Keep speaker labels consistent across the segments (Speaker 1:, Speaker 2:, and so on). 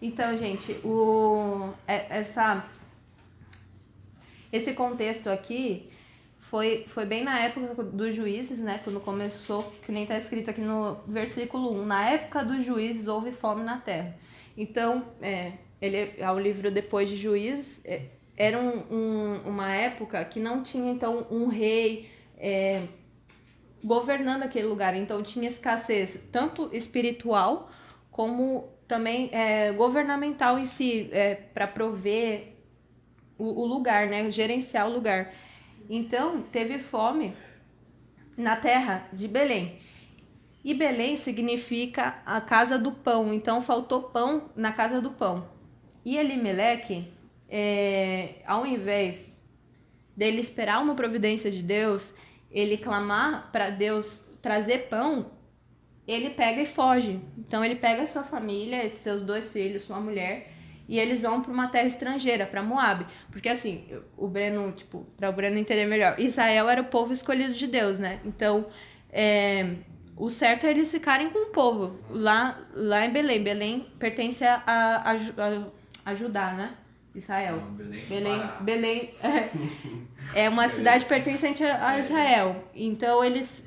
Speaker 1: Então, gente, esse contexto aqui foi bem na época dos juízes, né? Quando começou, que nem está escrito aqui no versículo 1. Na época dos juízes houve fome na terra. Então, ele é o livro depois de Juízes. Era uma época que não tinha, então, um rei governando aquele lugar. Então, tinha escassez tanto espiritual como também governamental em si, para prover o lugar, né? Gerenciar o lugar. Então, teve fome na terra de Belém. E Belém significa a casa do pão. Então, faltou pão na casa do pão. E Elimeleque, ao invés dele esperar uma providência de Deus, ele clamar para Deus trazer pão, ele pega e foge. Então, ele pega a sua família, seus 2 filhos, sua mulher, e eles vão para uma terra estrangeira, para Moabe. Porque assim, para o Breno entender melhor, Israel era o povo escolhido de Deus, né? Então, o certo é eles ficarem com o povo lá em Belém. Belém pertence a Judá, né? Israel.
Speaker 2: Não,
Speaker 1: Belém é uma cidade pertencente a Israel. Então, eles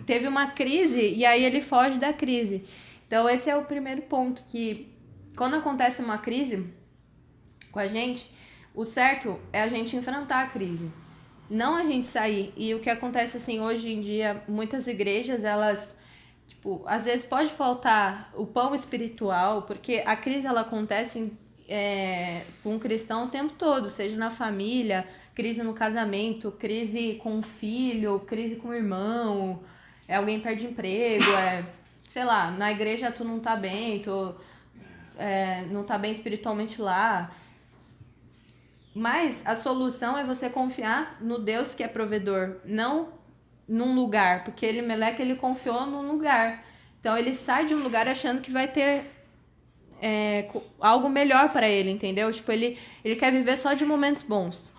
Speaker 1: teve uma crise e aí ele foge da crise. Então, esse é o primeiro ponto, que quando acontece uma crise com a gente, o certo é a gente enfrentar a crise, não a gente sair. E o que acontece assim, hoje em dia, muitas igrejas, elas, às vezes pode faltar o pão espiritual, porque a crise, ela acontece com o cristão o tempo todo, seja na família, crise no casamento, crise com o filho, crise com o irmão, alguém perde emprego, sei lá, na igreja tu não tá bem, não tá bem espiritualmente lá. Mas a solução é você confiar no Deus que é provedor, não num lugar, porque Elimeleque, ele confiou num lugar. Então ele sai de um lugar achando que vai ter algo melhor para ele, entendeu? Ele quer viver só de momentos bons.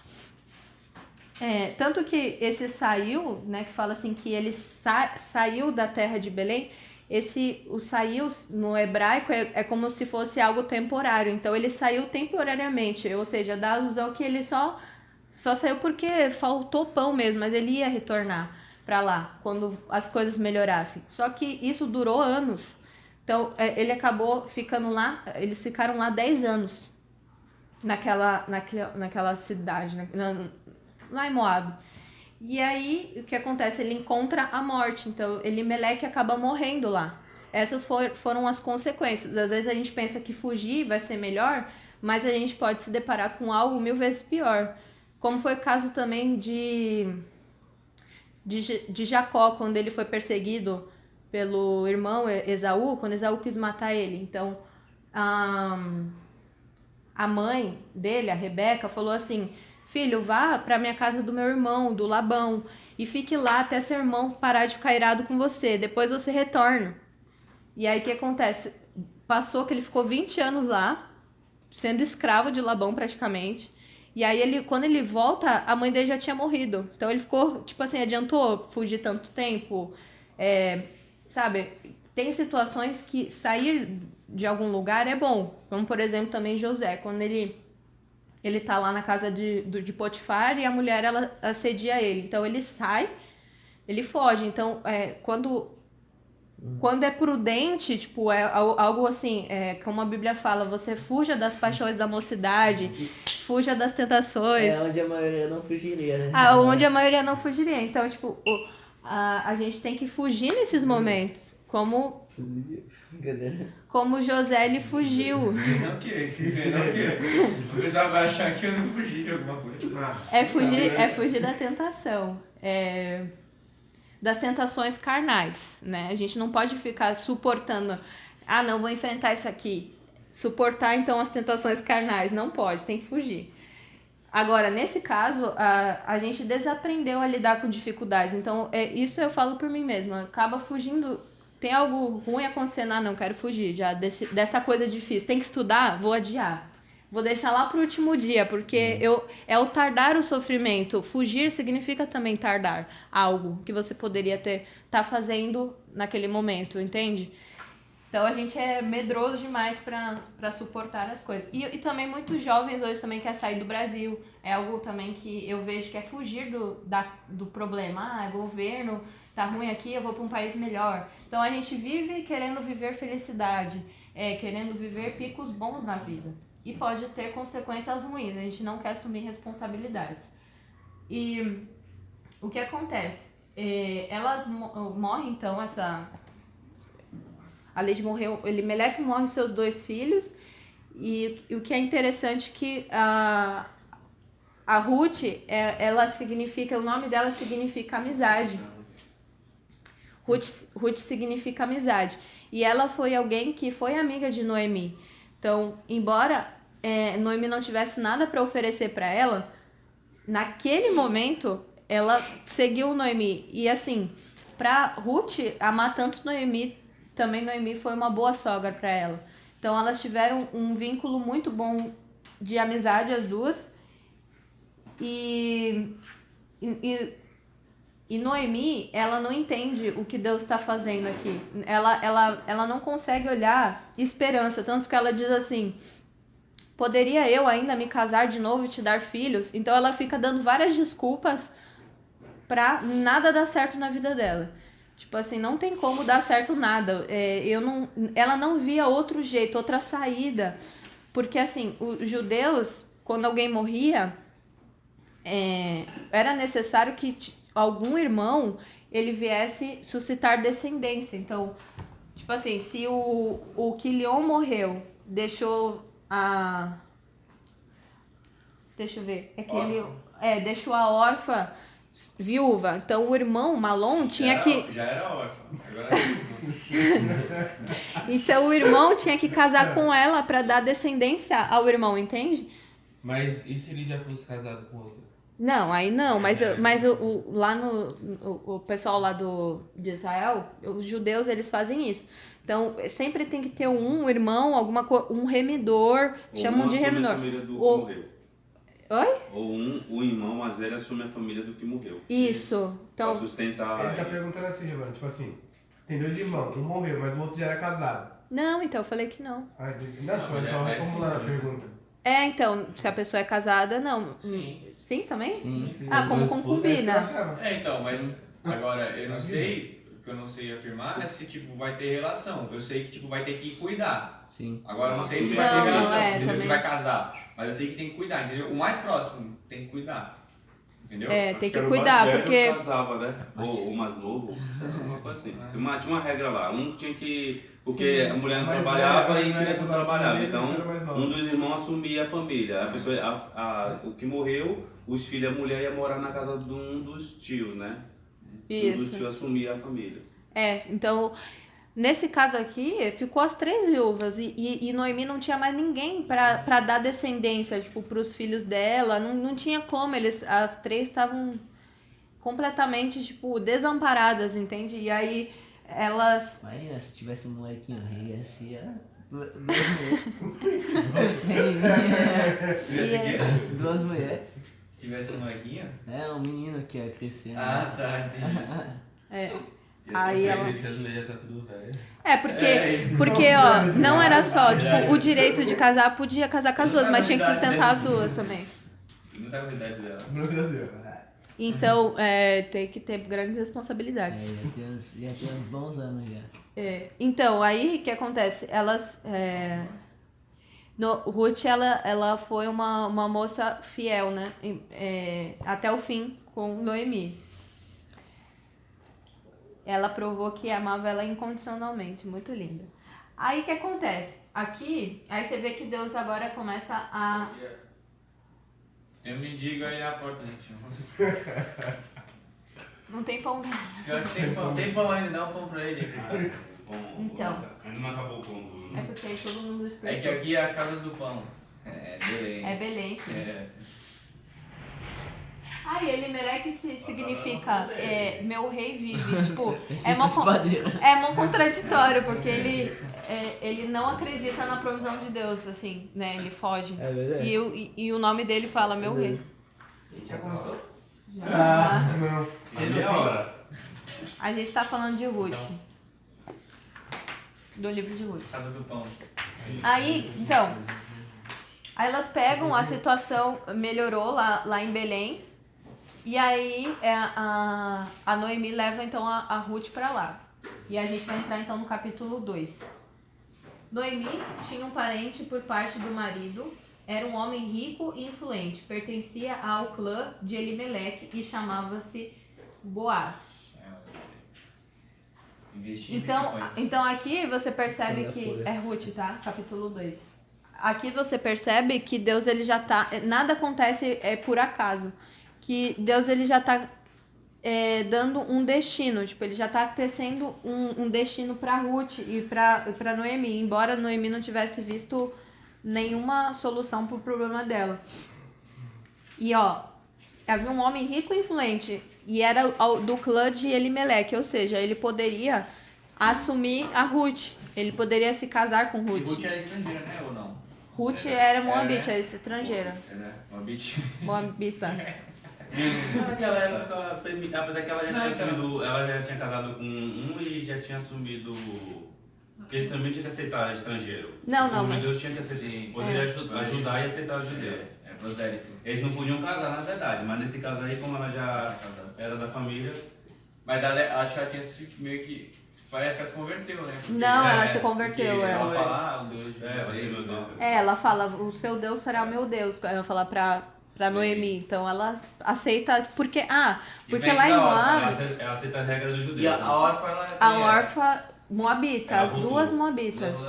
Speaker 1: Tanto que esse saiu, né, que fala assim que ele saiu da terra de Belém. O saiu no hebraico é como se fosse algo temporário. Então ele saiu temporariamente, ou seja, dá alusão que ele só saiu porque faltou pão mesmo, mas ele ia retornar para lá quando as coisas melhorassem. Só que isso durou anos. Então ele acabou ficando lá, eles ficaram lá 10 anos naquela cidade, lá em Moab. E aí, o que acontece? Ele encontra a morte. Então, Elimeleque acaba morrendo lá. Essas foram as consequências. Às vezes a gente pensa que fugir vai ser melhor, mas a gente pode se deparar com algo 1000 vezes pior. Como foi o caso também de Jacó, quando ele foi perseguido pelo irmão Esaú, quando Esaú quis matar ele. Então, a mãe dele, a Rebeca, falou assim: filho, vá para minha casa do meu irmão, do Labão, e fique lá até seu irmão parar de ficar irado com você. Depois você retorna. E aí o que acontece? Passou que ele ficou 20 anos lá, sendo escravo de Labão praticamente. E aí quando ele volta, a mãe dele já tinha morrido. Então ele ficou, adiantou fugir tanto tempo. Sabe? Tem situações que sair de algum lugar é bom. Como, por exemplo, também José, quando ele tá lá na casa de Potifar e a mulher, ela assedia ele. Então ele sai, ele foge. Então, quando é prudente, é algo assim, como a Bíblia fala, você fuja das paixões da mocidade, fuja das tentações.
Speaker 3: Onde a maioria não fugiria, né?
Speaker 1: Onde a maioria não fugiria. Então, a gente tem que fugir nesses momentos. Como José, ele fugiu.
Speaker 2: Não que. O pessoal vai achar que eu não fugi de alguma coisa.
Speaker 1: É fugir da tentação. Das tentações carnais, né? A gente não pode ficar suportando. Não, vou enfrentar isso aqui. Suportar, então, as tentações carnais. Não pode, tem que fugir. Agora, nesse caso, a gente desaprendeu a lidar com dificuldades. Então, isso eu falo por mim mesma. Acaba fugindo. Tem algo ruim acontecendo, não, quero fugir já dessa coisa difícil. Tem que estudar? Vou adiar. Vou deixar lá pro último dia, porque é o tardar o sofrimento. Fugir significa também tardar algo que você poderia tá fazendo naquele momento, entende? Então a gente é medroso demais para suportar as coisas. E também muitos jovens hoje também querem sair do Brasil. É algo também que eu vejo que é fugir do problema. Ah, governo, tá ruim aqui, eu vou para um país melhor. Então a gente vive querendo viver felicidade, querendo viver picos bons na vida. E pode ter consequências ruins, a gente não quer assumir responsabilidades. E o que acontece? Elas morrem então, a Lady morreu, Elimeleque morre seus 2 filhos, e o que é interessante que a Ruth, ela significa, o nome dela significa amizade. Ruth significa amizade. E ela foi alguém que foi amiga de Noemi. Então, embora Noemi não tivesse nada para oferecer para ela, naquele momento, ela seguiu Noemi. E assim, para Ruth amar tanto Noemi, também Noemi foi uma boa sogra para ela. Então elas tiveram um vínculo muito bom de amizade, as duas. E Noemi, ela não entende o que Deus está fazendo aqui. Ela não consegue olhar esperança, tanto que ela diz assim: poderia eu ainda me casar de novo e te dar filhos? Então ela fica dando várias desculpas pra nada dar certo na vida dela. Tipo assim, não tem como dar certo nada. Ela não via outro jeito, outra saída. Porque assim, os judeus, quando alguém morria, era necessário que algum irmão ele viesse suscitar descendência. Então, tipo assim, se o Quilion morreu, deixou a... Deixa eu ver. Deixou a órfã viúva. Então o irmão Malom tinha que...
Speaker 2: Já era órfã, agora é viúva.
Speaker 1: Então o irmão tinha que casar com ela para dar descendência ao irmão, entende?
Speaker 4: Mas e se ele já fosse casado com outra?
Speaker 1: Não, aí não, mas lá o pessoal lá de Israel, os judeus, eles fazem isso. Então, sempre tem que ter um irmão, um remidor, chamam de remidor.
Speaker 5: Morreu.
Speaker 1: Oi?
Speaker 5: Ou o irmão mais velho assume a família do que morreu.
Speaker 1: Isso. Então,
Speaker 5: pra sustentar.
Speaker 6: Ele tá perguntando assim, Giovana, tipo assim, tem 2 irmãos, um morreu, mas o outro já era casado.
Speaker 1: não, então eu falei que não.
Speaker 6: Ah, não, mas só reformulando a pergunta.
Speaker 1: Então, se a pessoa é casada, não.
Speaker 2: Sim.
Speaker 1: Sim, também?
Speaker 4: Sim.
Speaker 1: Ah, como
Speaker 6: É isso que eu
Speaker 1: concubina.
Speaker 6: achava.
Speaker 2: Então, mas agora eu não sei, o que eu não sei afirmar é se tipo vai ter relação. Eu sei que tipo vai ter que cuidar.
Speaker 4: Sim.
Speaker 2: Agora eu não sei se
Speaker 5: Não,
Speaker 2: vai ter
Speaker 1: não,
Speaker 2: relação, entendeu?
Speaker 1: também.
Speaker 2: Se vai casar. Mas eu sei que tem que cuidar, entendeu? O mais próximo tem que cuidar. Entendeu?
Speaker 1: Tem que
Speaker 5: Era o
Speaker 1: cuidar,
Speaker 5: mais velho
Speaker 1: porque...
Speaker 5: casava, né? Ou o mais novo, uma coisa assim. Tinha uma regra lá, um tinha que... Porque a mulher não
Speaker 6: Mais
Speaker 5: trabalhava
Speaker 6: velho,
Speaker 5: e a
Speaker 6: mais
Speaker 5: criança não
Speaker 6: velho,
Speaker 5: trabalhava.
Speaker 6: mais
Speaker 5: Então,
Speaker 6: velho, mais novo.
Speaker 5: um dos irmãos assumia a família. A pessoa, o que morreu, os filhos e a mulher iam morar na casa de um dos tios, né? Um dos
Speaker 1: Isso.
Speaker 5: tios assumia a família.
Speaker 1: Então, nesse caso aqui, ficou as 3 viúvas e Noemi não tinha mais ninguém pra dar descendência, tipo, pros filhos dela, não tinha como, as 3 estavam completamente, tipo, desamparadas, entende? E aí, elas...
Speaker 3: Imagina se tivesse um molequinho rei, assim, duas mulheres.
Speaker 2: Se tivesse um molequinho?
Speaker 3: Um menino que ia crescer.
Speaker 2: Ah, tá, entendi.
Speaker 1: Aí ela...
Speaker 4: Esse as mulheres tá tudo velho.
Speaker 1: Porque, ó, não era só, tipo, o direito de casar, podia casar com as duas, mas tinha que sustentar as duas também.
Speaker 2: Não sabe a idade dela.
Speaker 6: No Brasil.
Speaker 1: Então, tem que ter grandes responsabilidades.
Speaker 3: Já tem uns bons anos já.
Speaker 1: Então, aí, o que acontece? Elas... Ruth, ela foi uma moça fiel, né? Até o fim com Noemi. Ela provou que amava ela incondicionalmente. Muito linda. Aí, o que acontece? Aqui, aí você vê que Deus agora começa a...
Speaker 2: Tem um mendigo aí na porta, gente.
Speaker 1: Não tem pão.
Speaker 2: Pior que tem pão ainda, dá um pão pra ele.
Speaker 1: Então.
Speaker 5: Ainda não acabou o pão do...
Speaker 1: É porque aí todo mundo
Speaker 2: É que
Speaker 1: expressou.
Speaker 2: aqui é a casa do pão. É Belém.
Speaker 1: É Belém, sim.
Speaker 2: É.
Speaker 1: Elimeleque significa meu rei vive. Tipo,
Speaker 3: Esse
Speaker 1: é
Speaker 3: fosse padeiro.
Speaker 1: mó contraditório, porque ele não acredita na provisão de Deus, assim, né? Ele foge.
Speaker 3: É verdade.
Speaker 1: E o nome dele fala meu rei.
Speaker 2: Já começou?
Speaker 6: Não.
Speaker 5: Mas meia hora.
Speaker 1: A gente tá falando de Ruth. do livro de Ruth.
Speaker 2: Casa do Pão.
Speaker 1: Aí, então, aí elas pegam, a situação melhorou lá em Belém, e aí a Noemi leva então a Ruth pra lá. E a gente vai entrar então no capítulo 2. Noemi tinha um parente por parte do marido, era um homem rico e influente, pertencia ao clã de Elimeleque e chamava-se Boaz. Então aqui você percebe que é Ruth, tá? Capítulo 2. Aqui você percebe que Deus ele já tá, nada acontece por acaso, que Deus ele já tá dando um destino, tipo, ele já tá tecendo um destino pra Ruth e pra Noemi, embora Noemi não tivesse visto nenhuma solução pro problema dela. E ó, havia um homem rico e influente, e era do clã de Elimeleque, ou seja, ele poderia assumir a Ruth, ele poderia se casar com Ruth.
Speaker 2: E Ruth era estrangeira, né, ou não?
Speaker 1: Ruth era moabite, era estrangeira.
Speaker 2: Era Moabite.
Speaker 1: Moabita.
Speaker 5: Naquela época, apesar que ela já tinha casado com um e já tinha assumido. Porque eles também tinham que aceitar estrangeiro.
Speaker 1: Não, mas...
Speaker 5: Deus tinha que aceitar, poderia ajudar e aceitar o judeu.
Speaker 2: É prosélito.
Speaker 5: Eles não podiam casar, na verdade, mas nesse caso aí, como ela já era da família.
Speaker 2: Mas ela, acho que ela tinha meio que. Parece que ela se converteu, né? Porque,
Speaker 1: Não, ela se converteu,
Speaker 2: ela fala, o Deus de
Speaker 5: vai
Speaker 2: vocês,
Speaker 5: ser meu Deus.
Speaker 1: ela fala, o seu Deus será o meu Deus. Ela fala pra Noemi. Então ela aceita, porque lá em Moab,
Speaker 5: Ela aceita a regra do judeu.
Speaker 2: E a órfã, ela...
Speaker 1: a órfã moabita,
Speaker 5: Ela
Speaker 1: as
Speaker 5: voltou.
Speaker 1: duas moabitas.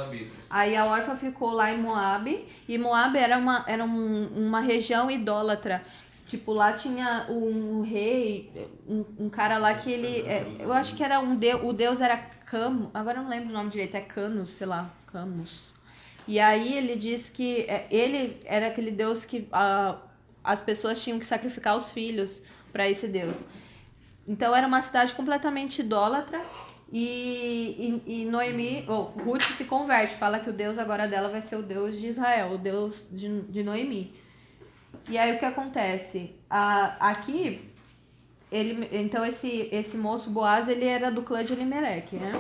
Speaker 1: Aí a órfã ficou lá em Moab, e Moab era uma região idólatra. Tipo, lá tinha um rei, um cara lá que ele... eu acho que era o deus era Camus, agora eu não lembro o nome direito, é Camus, sei lá, Camus. E aí ele diz que ele era aquele deus que as pessoas tinham que sacrificar os filhos para esse deus. Então era uma cidade completamente idólatra, e Noemi, Ruth se converte, fala que o Deus agora dela vai ser o Deus de Israel, o Deus de Noemi. E aí o que acontece? Aqui, então esse moço Boaz, ele era do clã de Elimeleque, né?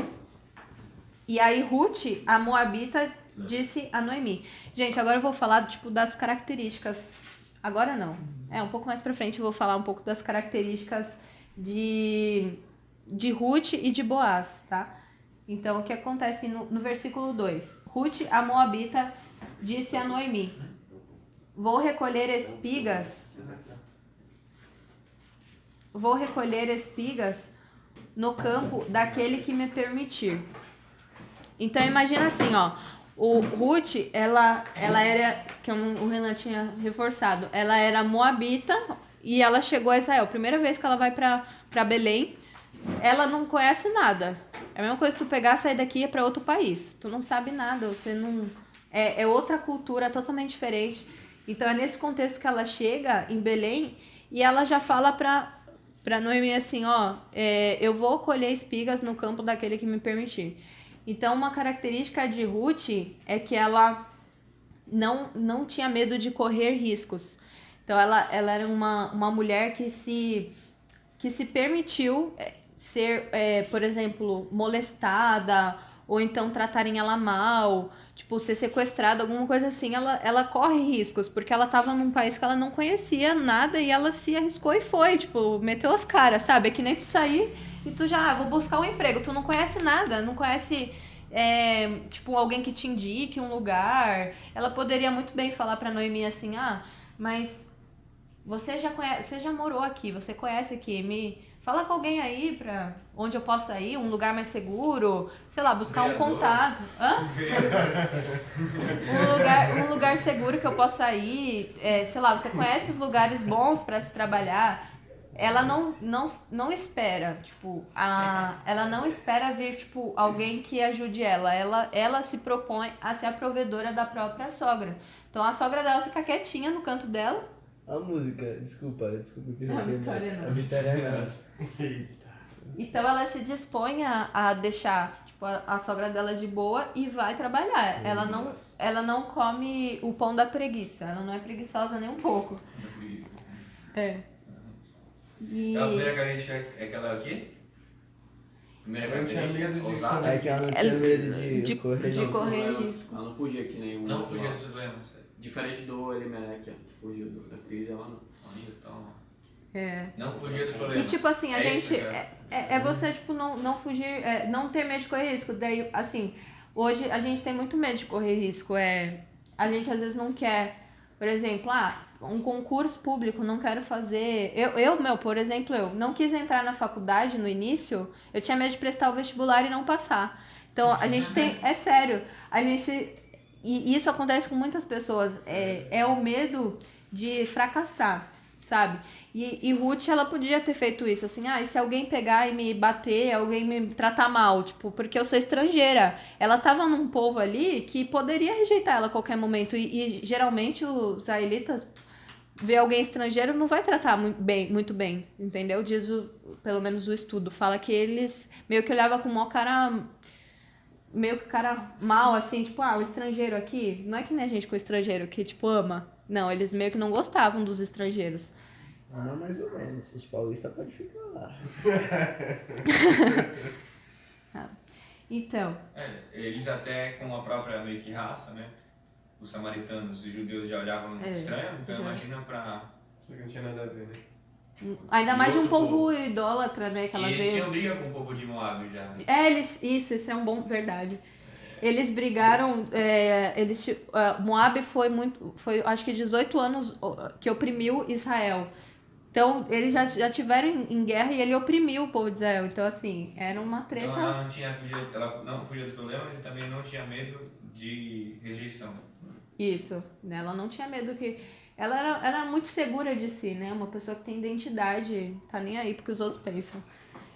Speaker 1: E aí Ruth, a moabita, disse a Noemi. Gente, agora eu vou falar tipo das características. Agora não. Um pouco mais pra frente eu vou falar um pouco das características de Ruth e de Boaz, tá? Então o que acontece no versículo 2? Ruth, a moabita, disse a Noemi: Vou recolher espigas no campo daquele que me permitir. Então imagina assim, ó, o Ruth, ela era, que o Renan tinha reforçado, ela era moabita e ela chegou a Israel. Primeira vez que ela vai pra Belém, ela não conhece nada. É a mesma coisa que tu pegar, sair daqui e ir pra outro país. Tu não sabe nada, você não... É outra cultura totalmente diferente. Então é nesse contexto que ela chega em Belém e ela já fala pra Noemi assim, ó, eu vou colher espigas no campo daquele que me permitir. Então uma característica de Ruth é que ela não tinha medo de correr riscos. Então ela era uma mulher que se permitiu ser, por exemplo, molestada, ou então tratarem ela mal, tipo, ser sequestrada, alguma coisa assim, ela corre riscos, porque ela tava num país que ela não conhecia nada e ela se arriscou e foi, tipo, meteu as caras, sabe? É que nem tu sair e tu já, vou buscar um emprego, tu não conhece nada, não conhece, tipo, alguém que te indique um lugar. Ela poderia muito bem falar pra Noemi assim, mas você já morou aqui, você conhece aqui, fala com alguém aí pra onde eu possa ir, um lugar mais seguro, sei lá, buscar um contato. Um lugar seguro que eu possa ir, sei lá, você conhece os lugares bons pra se trabalhar. Ela não espera, tipo, ela não espera vir, tipo, alguém que ajude ela. Ela se propõe a ser a provedora da própria sogra. Então a sogra dela fica quietinha no canto dela.
Speaker 3: A música, desculpa que eu
Speaker 1: A Vitória não.
Speaker 3: A Vitória é nossa.
Speaker 1: Então ela se dispõe a deixar, tipo, a sogra dela de boa e vai trabalhar. Ela não come o pão da preguiça. Ela não é preguiçosa nem um pouco. E...
Speaker 2: A primeira característica é aquela aqui?
Speaker 5: Primeira
Speaker 6: Eu tinha
Speaker 5: característica,
Speaker 6: medo de
Speaker 5: ousada.
Speaker 3: É que ela não tinha medo de correr.
Speaker 1: de
Speaker 3: não.
Speaker 1: correr
Speaker 7: Ela-
Speaker 1: risco.
Speaker 7: Ela não fugia que nem o.
Speaker 5: Não fugia dos problemas.
Speaker 7: Diferente do Elimelec, que fugiu da crise, ela não.
Speaker 5: Então,
Speaker 1: É.
Speaker 5: não fugia dos
Speaker 1: E
Speaker 5: problemas.
Speaker 1: tipo assim, a
Speaker 5: É isso,
Speaker 1: gente.
Speaker 5: cara.
Speaker 1: É você, tipo, não fugir, não ter medo de correr risco. Daí, assim, hoje a gente tem muito medo de correr risco. A gente às vezes não quer, por exemplo, um concurso público, não quero fazer. Por exemplo, eu não quis entrar na faculdade no início, eu tinha medo de prestar o vestibular e não passar. Então, a gente tem. É sério, a gente. E isso acontece com muitas pessoas. É o medo de fracassar, sabe? E Ruth, ela podia ter feito isso, assim, e se alguém pegar e me bater, alguém me tratar mal, tipo, porque eu sou estrangeira. Ela tava num povo ali que poderia rejeitar ela a qualquer momento, e geralmente os israelitas vê alguém estrangeiro não vai tratar muito bem, entendeu? Diz, pelo menos o estudo, fala que eles meio que olhavam com o maior cara, meio que cara mal, assim, tipo, o estrangeiro aqui, não é que nem a gente com o estrangeiro que, tipo, ama. Não, eles meio que não gostavam dos estrangeiros.
Speaker 3: Não, mais ou menos. Os paulistas podem ficar lá.
Speaker 1: Então,
Speaker 2: Eles até com a própria meio que raça, né? Os samaritanos e os judeus já olhavam estranho, então
Speaker 1: já.
Speaker 2: imagina pra...
Speaker 6: Isso aqui não tinha nada a ver, né?
Speaker 1: ainda
Speaker 5: De
Speaker 1: mais de um
Speaker 5: outro
Speaker 1: povo idólatra, né, que ela
Speaker 2: E eles
Speaker 1: veio.
Speaker 2: tinham briga com o povo de Moab já.
Speaker 1: Isso é um bom, verdade. Eles brigaram, Moab foi acho que 18 anos que oprimiu Israel. Então, eles já tiveram em guerra e ele oprimiu o povo de Israel. Então, assim, era uma treta.
Speaker 2: Então ela não fugia dos problemas e também não tinha medo de rejeição.
Speaker 1: Isso, né? Ela não tinha medo que... Ela era muito segura de si, né? Uma pessoa que tem identidade, tá nem aí porque os outros pensam.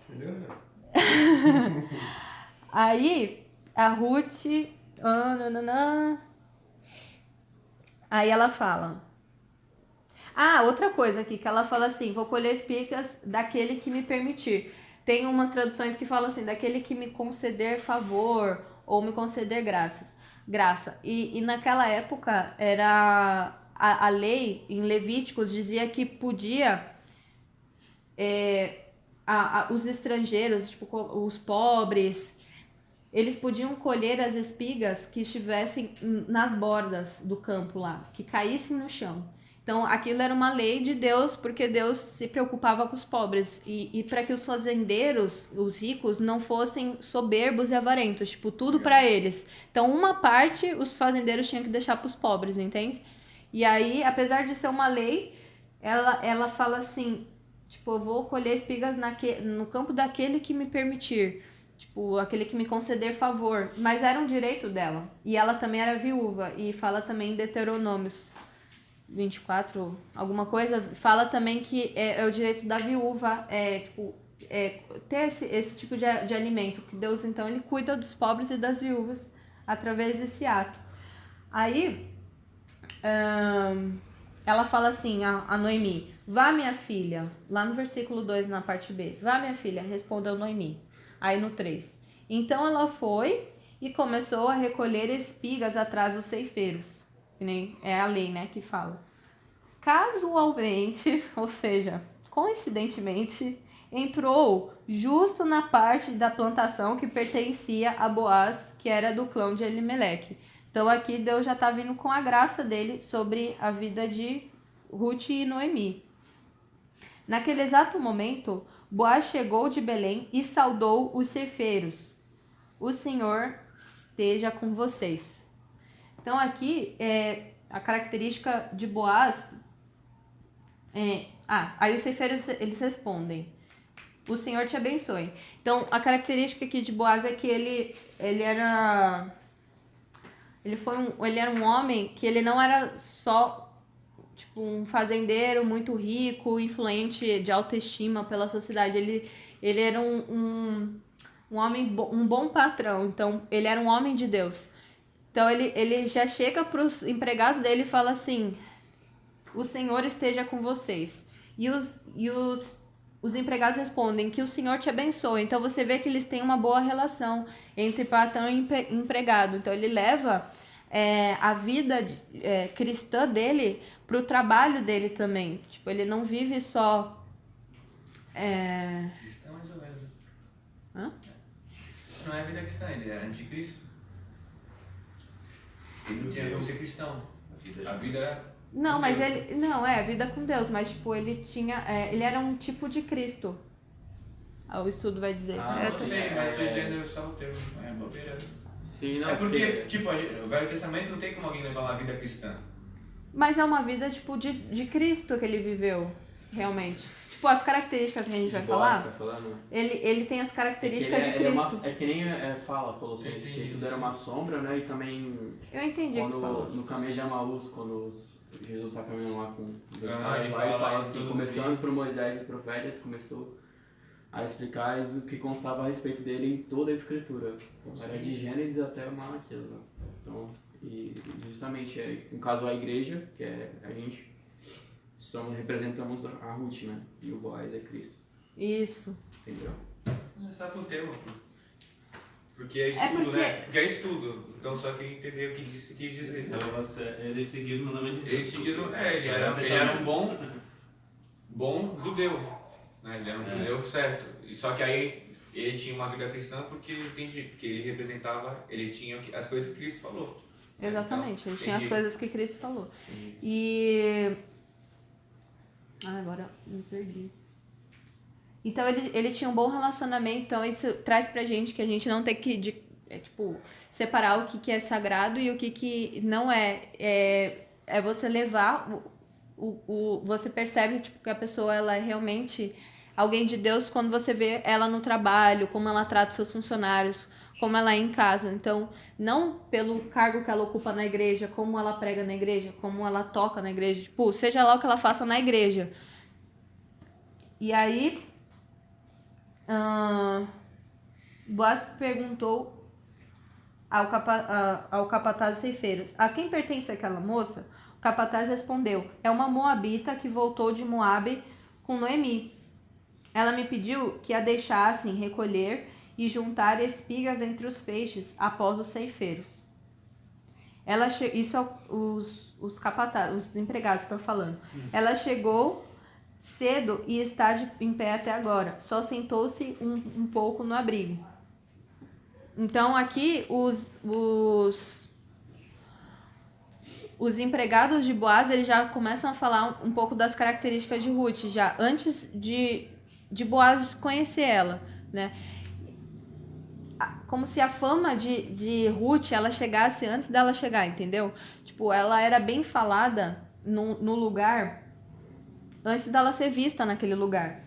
Speaker 6: Entendeu?
Speaker 1: Aí, a Ruth... Aí ela fala... outra coisa aqui, que ela fala assim, vou colher espigas daquele que me permitir. Tem umas traduções que falam assim, daquele que me conceder favor ou me conceder graça. E naquela época, era a lei, em Levíticos, dizia que podia... os estrangeiros, tipo, os pobres, eles podiam colher as espigas que estivessem nas bordas do campo lá, que caíssem no chão. Então, aquilo era uma lei de Deus, porque Deus se preocupava com os pobres. E para que os fazendeiros, os ricos, não fossem soberbos e avarentos, tipo, tudo para eles. Então, uma parte os fazendeiros tinham que deixar para os pobres, entende? E aí, apesar de ser uma lei, ela fala assim, tipo, eu vou colher espigas no campo daquele que me permitir. Tipo, aquele que me conceder favor. Mas era um direito dela. E ela também era viúva. E fala também em Deuteronômios 24, alguma coisa, fala também que é o direito da viúva ter esse tipo de alimento, que Deus, então, ele cuida dos pobres e das viúvas através desse ato. Aí, ela fala assim, a Noemi, vá minha filha, lá no versículo 2, na parte B, vá minha filha, respondeu Noemi. Aí no 3, então ela foi e começou a recolher espigas atrás dos ceifeiros. Que nem é a lei, né, que fala. Casualmente, ou seja, coincidentemente, entrou justo na parte da plantação que pertencia a Boaz, que era do clã de Elimeleque. Então aqui Deus já está vindo com a graça dele sobre a vida de Ruth e Noemi. Naquele exato momento, Boaz chegou de Belém e saudou os ceifeiros. O Senhor esteja com vocês. Então aqui, a característica de Boaz... aí os ceifeiros, eles respondem, o Senhor te abençoe. Então, a característica aqui de Boaz é que ele era um homem que ele não era só tipo um fazendeiro muito rico, influente, de autoestima pela sociedade. Ele era um homem, um bom patrão. Então, ele era um homem de Deus. Então, ele já chega para os empregados dele e fala assim, o Senhor esteja com vocês. E os empregados respondem que o Senhor te abençoe. Então, você vê que eles têm uma boa relação entre patrão e empregado. Então, ele leva a vida cristã dele para o trabalho dele também. Tipo, ele não vive só...
Speaker 2: Cristão mais ou menos.
Speaker 1: Hã?
Speaker 2: não é a vida cristã, ele é anticristo. Ele não tinha como ser cristão. A vida...
Speaker 1: Não,
Speaker 2: com
Speaker 1: mas
Speaker 2: Deus.
Speaker 1: ele. Não, é, vida com Deus, mas tipo, ele tinha. Ele era um tipo de Cristo. O estudo vai dizer.
Speaker 7: Ah,
Speaker 1: Eu
Speaker 2: Eu
Speaker 1: tô-
Speaker 2: sei, mas eu tô dizendo só o termo, não é bobeira.
Speaker 7: Sim, não,
Speaker 2: É porque, tipo, o Velho Testamento não tem como alguém levar uma vida cristã.
Speaker 1: Mas é uma vida, tipo, de Cristo que ele viveu, realmente. Tipo, as características que a gente vai
Speaker 7: Boaz,
Speaker 1: falar,
Speaker 7: tá falando?
Speaker 1: ele tem as características de
Speaker 7: ele é,
Speaker 1: Cristo.
Speaker 7: é que nem fala Colossenses,
Speaker 2: Entendi
Speaker 7: que tudo
Speaker 2: isso.
Speaker 7: era uma sombra, né? E também
Speaker 1: Eu entendi o que falou.
Speaker 7: no caminho de Amaús, quando Jesus está caminhando lá com os
Speaker 2: Ah,
Speaker 7: caras,
Speaker 2: ele
Speaker 7: lá e
Speaker 2: fala
Speaker 7: fala
Speaker 2: em
Speaker 7: assim,
Speaker 2: tudo
Speaker 7: começando por Moisés e os profetas, começou a explicar o que constava a respeito dele em toda a escritura. Então, era de Gênesis até Malaquias. Né? Então, e justamente, no caso a igreja, que é a gente, representamos a Ruth, né? E o Boaz é Cristo,
Speaker 1: Isso.
Speaker 7: entendeu?
Speaker 2: Não só pro termo, porque é
Speaker 1: É
Speaker 2: estudo,
Speaker 1: porque-
Speaker 2: né? Porque é estudo. Então só quem entendeu o que quis dizer.
Speaker 5: Então ele seguiu os mandamentos de
Speaker 2: Ele
Speaker 5: Deus.
Speaker 2: seguiu, ele era um bom judeu. Né? Ele era um judeu certo. E só que aí ele tinha uma vida cristã porque ele representava, ele tinha as coisas que Cristo falou.
Speaker 1: Exatamente. Ele tinha as
Speaker 2: entendi.
Speaker 1: coisas que Cristo falou.
Speaker 2: Sim.
Speaker 1: E. Ah, agora me perdi. Então ele tinha um bom relacionamento, então isso traz pra gente que a gente não tem que tipo, separar o que é sagrado e o que não é. É você levar você percebe tipo, que a pessoa ela é realmente alguém de Deus quando você vê ela no trabalho, como ela trata os seus funcionários, como ela é em casa. Então, não pelo cargo que ela ocupa na igreja, como ela prega na igreja, como ela toca na igreja, tipo, seja lá o que ela faça na igreja. E aí, Boaz perguntou ao capataz dos ceifeiros: a quem pertence aquela moça? O capataz respondeu: é uma moabita que voltou de Moabe com Noemi. Ela me pediu que a deixassem recolher e juntar espigas entre os feixes após os ceifeiros. Isso é os capatazes, os empregados estão falando. Ela chegou cedo e está em pé até agora. Só sentou-se um pouco no abrigo. Então aqui os empregados de Boaz, eles já começam a falar um pouco das características de Ruth, já antes de Boaz conhecer ela, né? Como se a fama de Ruth, ela chegasse antes dela chegar, entendeu? Tipo, ela era bem falada no lugar antes dela ser vista naquele lugar.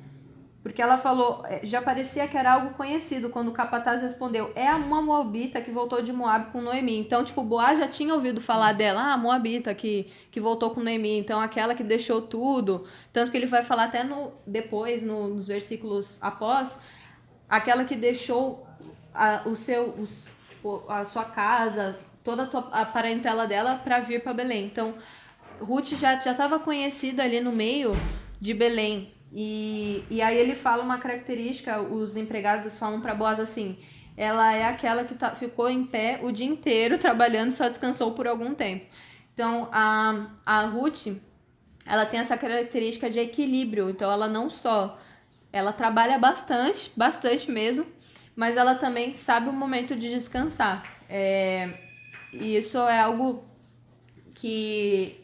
Speaker 1: Porque ela falou, já parecia que era algo conhecido quando o capataz respondeu: é uma moabita que voltou de Moab com Noemi. Então, tipo, Boaz já tinha ouvido falar dela, a moabita que voltou com Noemi. Então, aquela que deixou tudo. Tanto que ele vai falar até depois, nos versículos após, aquela que deixou a sua casa, toda a parentela dela para vir para Belém. Então, Ruth já estava conhecida ali no meio de Belém. E aí ele fala uma característica, os empregados falam para Boaz assim: ela é aquela que ficou em pé o dia inteiro trabalhando e só descansou por algum tempo. Então a Ruth, ela tem essa característica de equilíbrio. Então ela trabalha bastante mesmo, mas ela também sabe o momento de descansar. E isso é algo que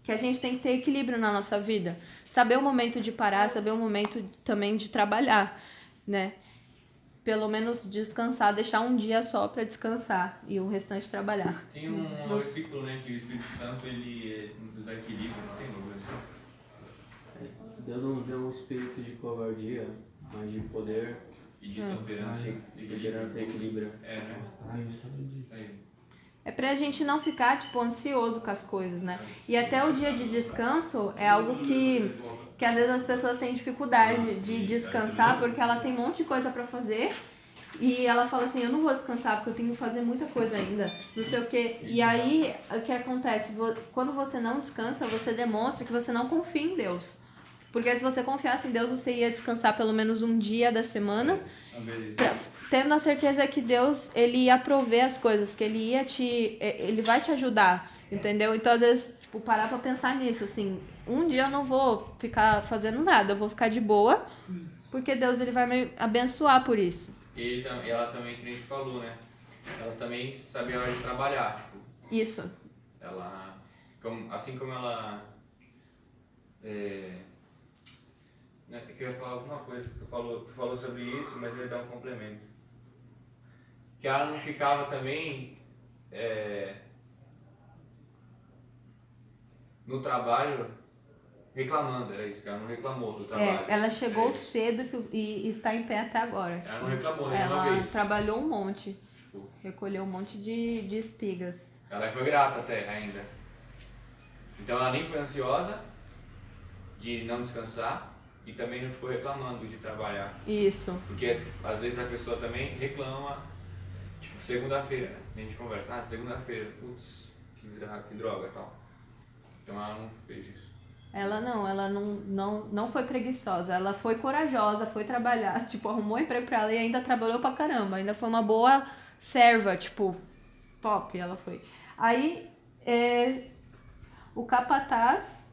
Speaker 1: a gente tem que ter equilíbrio na nossa vida. Saber o momento de parar, saber o momento também de trabalhar, né? Pelo menos descansar, deixar um dia só para descansar e o restante trabalhar.
Speaker 2: Tem um versículo, né, que o Espírito Santo, ele nos dá equilíbrio, não tem no versículo?
Speaker 7: Deus não nos deu um espírito de covardia, mas de poder,
Speaker 2: E de temperança,
Speaker 7: de liderança e equilíbrio.
Speaker 2: né?
Speaker 4: Ah, eu sabia disso.
Speaker 2: Aí.
Speaker 1: É pra gente não ficar, tipo, ansioso com as coisas, né? E até o dia de descanso é algo que às vezes as pessoas têm dificuldade de descansar porque ela tem um monte de coisa pra fazer e ela fala assim: eu não vou descansar porque eu tenho que fazer muita coisa ainda, não sei o quê. E aí, o que acontece? Quando você não descansa, você demonstra que você não confia em Deus. Porque se você confiasse em Deus, você ia descansar pelo menos um dia da semana, tendo a certeza que Deus, ele ia prover as coisas, que ele vai te ajudar, entendeu? Então, às vezes, tipo, parar pra pensar nisso, assim, um dia eu não vou ficar fazendo nada, eu vou ficar de boa, porque Deus, ele vai me abençoar por isso.
Speaker 2: ela também, que nem a gente falou, né? Ela também sabia a hora de trabalhar, tipo,
Speaker 1: Isso.
Speaker 2: ela, assim como ela, né, que eu ia falar alguma coisa que tu falou sobre isso, mas eu ia dar um complemento. Que ela não ficava também no trabalho reclamando, era isso, que ela não reclamou do trabalho.
Speaker 1: Ela chegou
Speaker 2: isso.
Speaker 1: cedo e está em pé até agora.
Speaker 2: Ela não reclamou nenhuma
Speaker 1: Ela
Speaker 2: vez.
Speaker 1: trabalhou um monte,
Speaker 2: Tipo,
Speaker 1: recolheu um monte de espigas.
Speaker 2: ela foi grata até ainda. Então ela nem foi ansiosa de não descansar e também não ficou reclamando de trabalhar.
Speaker 1: Isso.
Speaker 2: Porque às vezes a pessoa também reclama, tipo, segunda-feira, né? A gente conversa, segunda-feira, putz, que droga e tal. Então ela não fez isso.
Speaker 1: Ela não foi preguiçosa, ela foi corajosa, foi trabalhar, tipo, arrumou emprego pra ela e ainda trabalhou pra caramba, ainda foi uma boa serva, tipo, top ela foi. Aí, o capataz,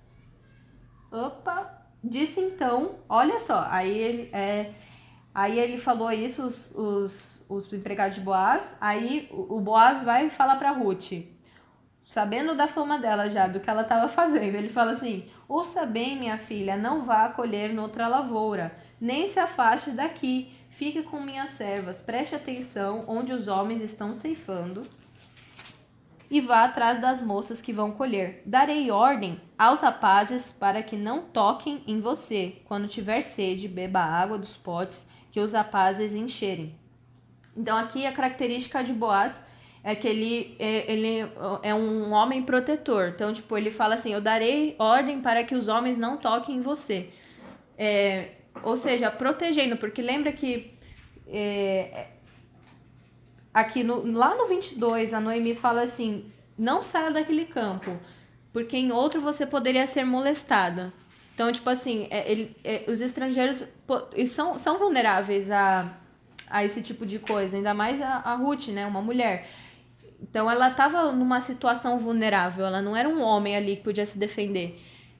Speaker 1: disse então, olha só, aí ele falou isso, os empregados de Boaz, aí o Boaz vai falar pra Ruth, sabendo da fama dela já, do que ela estava fazendo, ele fala assim: ouça bem, minha filha, não vá colher noutra lavoura, nem se afaste daqui, fique com minhas servas, preste atenção onde os homens estão ceifando e vá atrás das moças que vão colher. Darei ordem aos rapazes para que não toquem em você. Quando tiver sede, beba a água dos potes que os rapazes encherem. Então aqui a característica de Boaz é que ele é um homem protetor. Então, tipo, ele fala assim: eu darei ordem para que os homens não toquem em você. Ou seja, protegendo, porque lembra que aqui lá no 22, a Noemi fala assim: não saia daquele campo, porque em outro você poderia ser molestada. Então, tipo assim, os estrangeiros são vulneráveis a esse tipo de coisa, ainda mais a Ruth, né, uma mulher. Então ela estava numa situação vulnerável, ela não era um homem ali que podia se defender.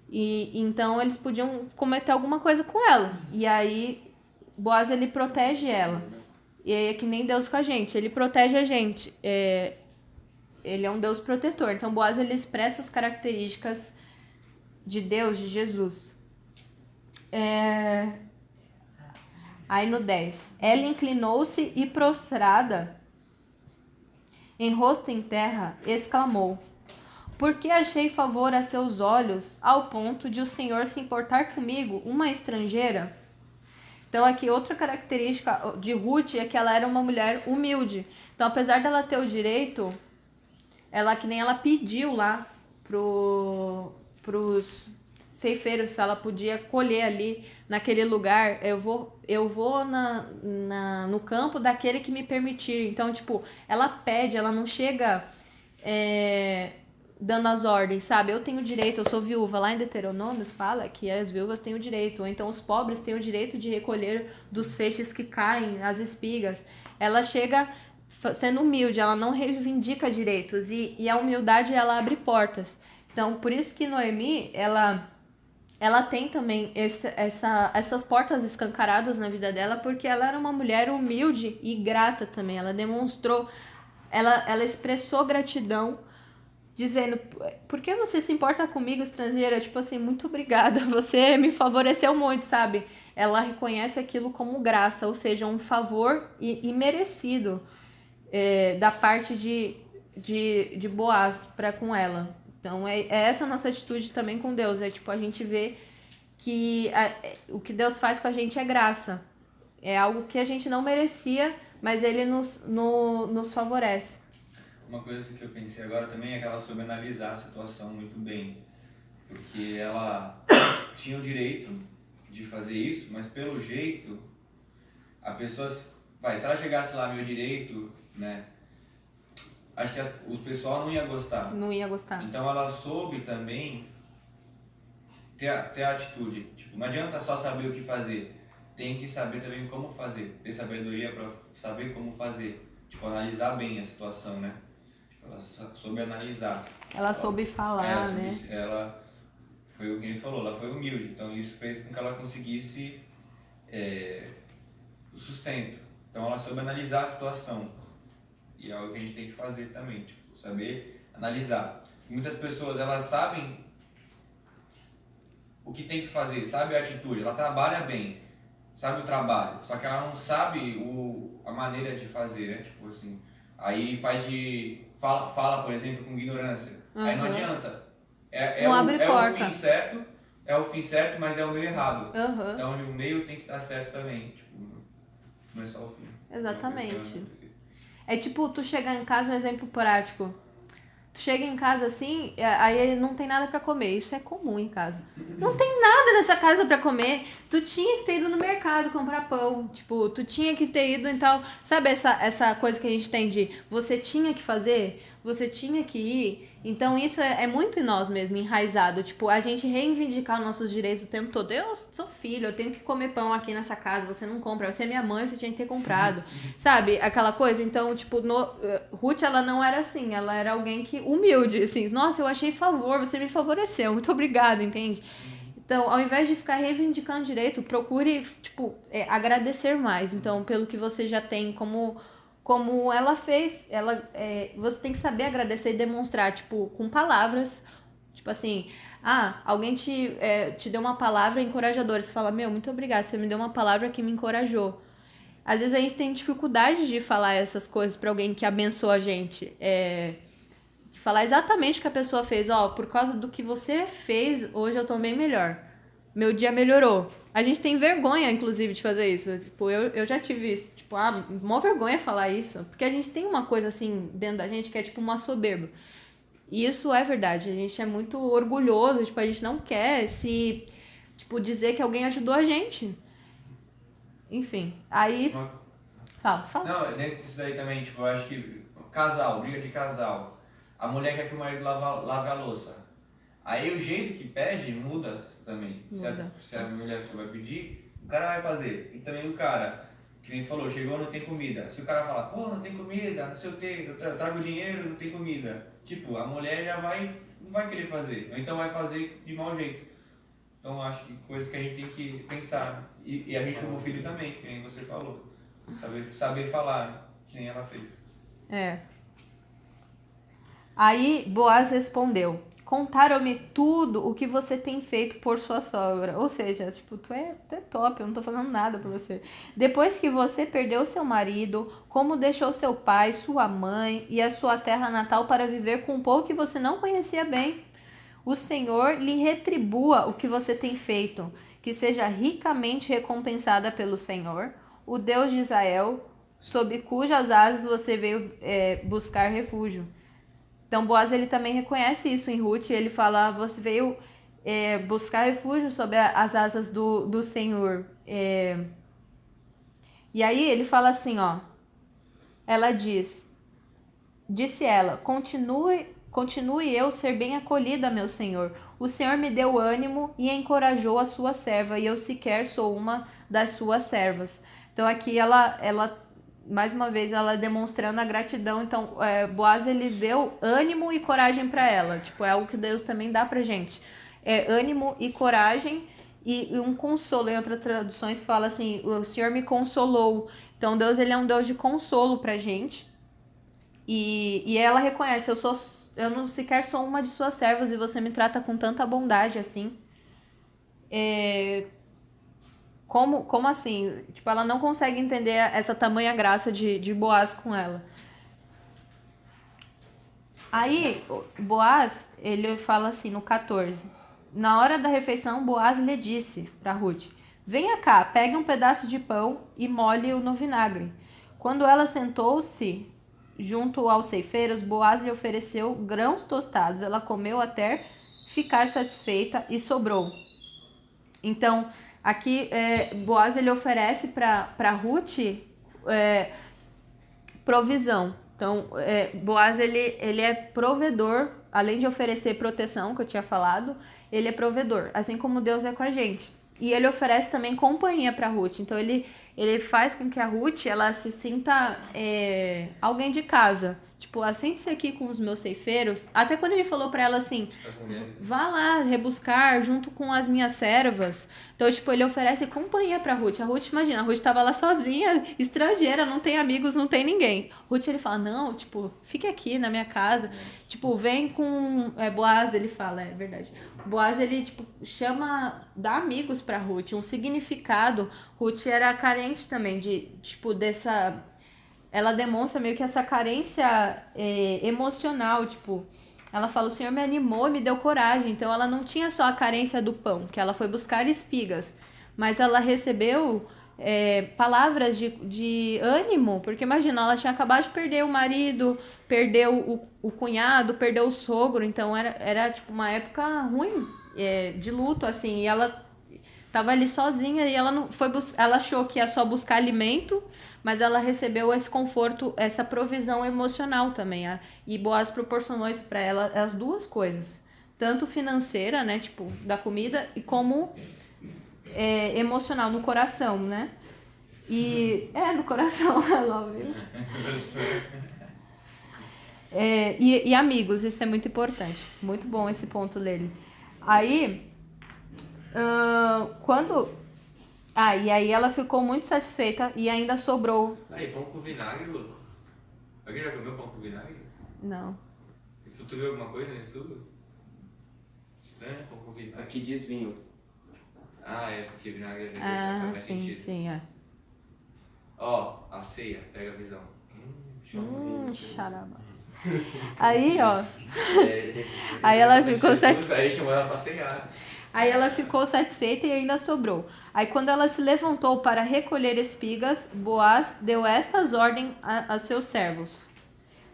Speaker 1: E então eles podiam cometer alguma coisa com ela. E aí Boaz, ele protege ela. E aí é que nem Deus com a gente, ele protege a gente. Ele é um Deus protetor. Então Boaz, ele expressa as características de Deus, de Jesus. Aí no 10, ela inclinou-se e prostrada em rosto em terra, exclamou: porque achei favor a seus olhos, ao ponto de o Senhor se importar comigo, uma estrangeira? Então aqui outra característica de Ruth é que ela era uma mulher humilde. Então apesar dela ter o direito, que nem ela pediu lá pros ceifeiros se ela podia colher ali naquele lugar, eu vou no campo daquele que me permitir. Então, tipo, ela pede, ela não chega dando as ordens, sabe? Eu tenho direito, eu sou viúva. Lá em Deuteronômios fala que as viúvas têm o direito, ou então os pobres têm o direito de recolher dos feixes que caem, as espigas. Ela chega sendo humilde, ela não reivindica direitos, e a humildade, ela abre portas. Então, por isso que Noemi, ela tem também essas portas escancaradas na vida dela, porque ela era uma mulher humilde e grata também. Ela demonstrou, ela expressou gratidão, dizendo: por que você se importa comigo, estrangeira? Tipo assim, muito obrigada, você me favoreceu muito, sabe? Ela reconhece aquilo como graça, ou seja, um favor imerecido da parte de Boaz para com ela. Então é essa a nossa atitude também com Deus, tipo, a gente vê que o que Deus faz com a gente é graça, é algo que a gente não merecia, mas Ele nos favorece.
Speaker 2: Uma coisa que eu pensei agora também é que ela soube analisar a situação muito bem, porque ela tinha o direito de fazer isso, mas pelo jeito, a pessoa, se ela chegasse lá, meu direito, né, acho que o pessoal não ia gostar.
Speaker 1: Não ia gostar.
Speaker 2: Então ela soube também ter a atitude. Tipo, não adianta só saber o que fazer. Tem que saber também como fazer. Ter sabedoria para saber como fazer. Tipo, analisar bem a situação, né? Tipo, ela soube analisar.
Speaker 1: Ela soube falar, né?
Speaker 2: Ela foi o que a gente falou, ela foi humilde. Então isso fez com que ela conseguisse o sustento. Então ela soube analisar a situação. E é algo que a gente tem que fazer também, tipo, saber analisar. Muitas pessoas, elas sabem o que tem que fazer, sabe a atitude, ela trabalha bem, sabe o trabalho, só que ela não sabe a maneira de fazer, né? Tipo assim, aí fala, por exemplo, com ignorância. Aí não adianta.
Speaker 1: Não abre porta.
Speaker 2: O fim certo, mas é o meio errado.
Speaker 1: Uhum.
Speaker 2: Então o meio tem que estar certo também, tipo, não é só o fim.
Speaker 1: Exatamente. É tipo, tu chegar em casa, um exemplo prático. Tu chega em casa assim, aí não tem nada pra comer. Isso é comum em casa. Não tem nada nessa casa pra comer. Tu tinha que ter ido no mercado comprar pão. Tipo, tu tinha que ter ido, então... Sabe essa coisa que a gente tem de você tinha que fazer? Você tinha que ir? Então isso é muito em nós mesmo, enraizado. Tipo, a gente reivindicar nossos direitos o tempo todo. Eu sou filho, eu tenho que comer pão aqui nessa casa. Você não compra. Você é minha mãe, você tinha que ter comprado. Sabe? Aquela coisa. Então, tipo, Ruth, ela não era assim. Ela era alguém que humilde, assim. Nossa, eu achei favor, você me favoreceu. Muito obrigada, entende? Então, ao invés de ficar reivindicando direito, procure, tipo, agradecer mais. Então, pelo que você já tem, como ela fez, você tem que saber agradecer e demonstrar, tipo, com palavras, tipo assim, alguém te deu uma palavra encorajadora, você fala, meu, muito obrigada, você me deu uma palavra que me encorajou. Às vezes a gente tem dificuldade de falar essas coisas pra alguém que abençoa a gente, falar exatamente o que a pessoa fez, por causa do que você fez, hoje eu tô bem melhor, meu dia melhorou. A gente tem vergonha, inclusive, de fazer isso. Tipo, eu já tive isso. Tipo, mó vergonha falar isso. Porque a gente tem uma coisa assim dentro da gente que é tipo uma soberba. E isso é verdade. A gente é muito orgulhoso. Tipo, a gente não quer dizer que alguém ajudou a gente. Enfim, aí... Fala.
Speaker 2: Não, dentro disso daí também, tipo, eu acho que briga de casal. A mulher quer que o marido lave a louça. Aí o jeito que pede muda também.
Speaker 1: Muda.
Speaker 2: Se a mulher vai pedir, o cara vai fazer. E também o cara, que nem falou, chegou, não tem comida. Se o cara falar, pô, não tem comida, não sei o que, eu trago dinheiro, não tem comida. Tipo, a mulher já não vai querer fazer. Ou então vai fazer de mau jeito. Então eu acho que coisas que a gente tem que pensar. E a gente como filho também, que nem você falou. Saber falar, que nem ela fez.
Speaker 1: Aí Boaz respondeu: contaram-me tudo o que você tem feito por sua sogra. Ou seja, tipo, tu é top, eu não tô falando nada pra você. Depois que você perdeu seu marido, como deixou seu pai, sua mãe e a sua terra natal para viver com um povo que você não conhecia bem. O Senhor lhe retribua o que você tem feito, que seja ricamente recompensada pelo Senhor, o Deus de Israel, sob cujas asas você veio buscar refúgio. Então, Boaz, ele também reconhece isso em Ruth, ele fala, você veio buscar refúgio sob as asas do Senhor. E aí ele fala assim, ela disse ela, continue eu ser bem acolhida, meu Senhor. O Senhor me deu ânimo e encorajou a sua serva, e eu sequer sou uma das suas servas. Então aqui ela mais uma vez, ela demonstrando a gratidão. Então, Boaz, ele deu ânimo e coragem para ela. Tipo, é algo que Deus também dá pra gente. Ânimo e coragem e um consolo. Em outras traduções fala assim, o Senhor me consolou. Então, Deus, ele é um Deus de consolo pra gente. E ela reconhece, eu não sequer sou uma de suas servas e você me trata com tanta bondade assim. Como assim? Tipo, ela não consegue entender essa tamanha graça de Boaz com ela. Aí, Boaz, ele fala assim no 14. Na hora da refeição, Boaz lhe disse para Ruth, venha cá, pegue um pedaço de pão e molhe-o no vinagre. Quando ela sentou-se junto aos ceifeiros, Boaz lhe ofereceu grãos tostados. Ela comeu até ficar satisfeita e sobrou. Então, aqui, Boaz, ele oferece para Ruth provisão. Então, Boaz, ele é provedor, além de oferecer proteção, que eu tinha falado, ele é provedor, assim como Deus é com a gente. E ele oferece também companhia para Ruth. Então, ele faz com que a Ruth ela se sinta alguém de casa. tipo, assente-se aqui com os meus ceifeiros. Até quando ele falou pra ela assim,
Speaker 2: As mulheres.
Speaker 1: vá lá rebuscar junto com as minhas servas. Então, tipo, ele oferece companhia pra Ruth. A Ruth, imagina, a Ruth tava lá sozinha, estrangeira, não tem amigos, não tem ninguém. Ruth, ele fala, não, tipo, fique aqui na minha casa. Tipo, vem com... Boaz, ele fala, é verdade. Boaz, ele, tipo, dá amigos pra Ruth, um significado. Ruth era carente também tipo, dessa... Ela demonstra meio que essa carência emocional, tipo... Ela fala, o Senhor me animou e me deu coragem. Então, ela não tinha só a carência do pão, que ela foi buscar espigas. Mas ela recebeu palavras de ânimo. Porque, imagina, ela tinha acabado de perder o marido, perdeu o cunhado, perdeu o sogro. Então, era tipo, uma época ruim, de luto, assim. E ela tava ali sozinha e ela não foi ela achou que ia só buscar alimento, mas ela recebeu esse conforto, essa provisão emocional também. E Boaz proporcionou isso para ela, as duas coisas, tanto financeira, né, tipo, da comida, e como emocional, no coração, né? E no coração, ela ouviu. E amigos, isso é muito importante. Muito bom esse ponto dele. Aí, e aí ela ficou muito satisfeita e ainda sobrou.
Speaker 2: Aí, pão com vinagre, Lu. Alguém já comeu pão com vinagre?
Speaker 1: Não.
Speaker 2: E tu viu alguma coisa nisso? Estranho, pão com vinagre.
Speaker 7: Aqui diz vinho.
Speaker 2: Ah, é porque vinagre faz mais sentido.
Speaker 1: Sim.
Speaker 2: Ó, a ceia, pega a visão.
Speaker 1: Charabas. Aí, ó. Aí ela ficou satisfeita.
Speaker 2: Aí chamou ela pra ceiar.
Speaker 1: Aí ela ficou satisfeita e ainda sobrou. Aí quando ela se levantou para recolher espigas, Boaz deu estas ordens a seus servos.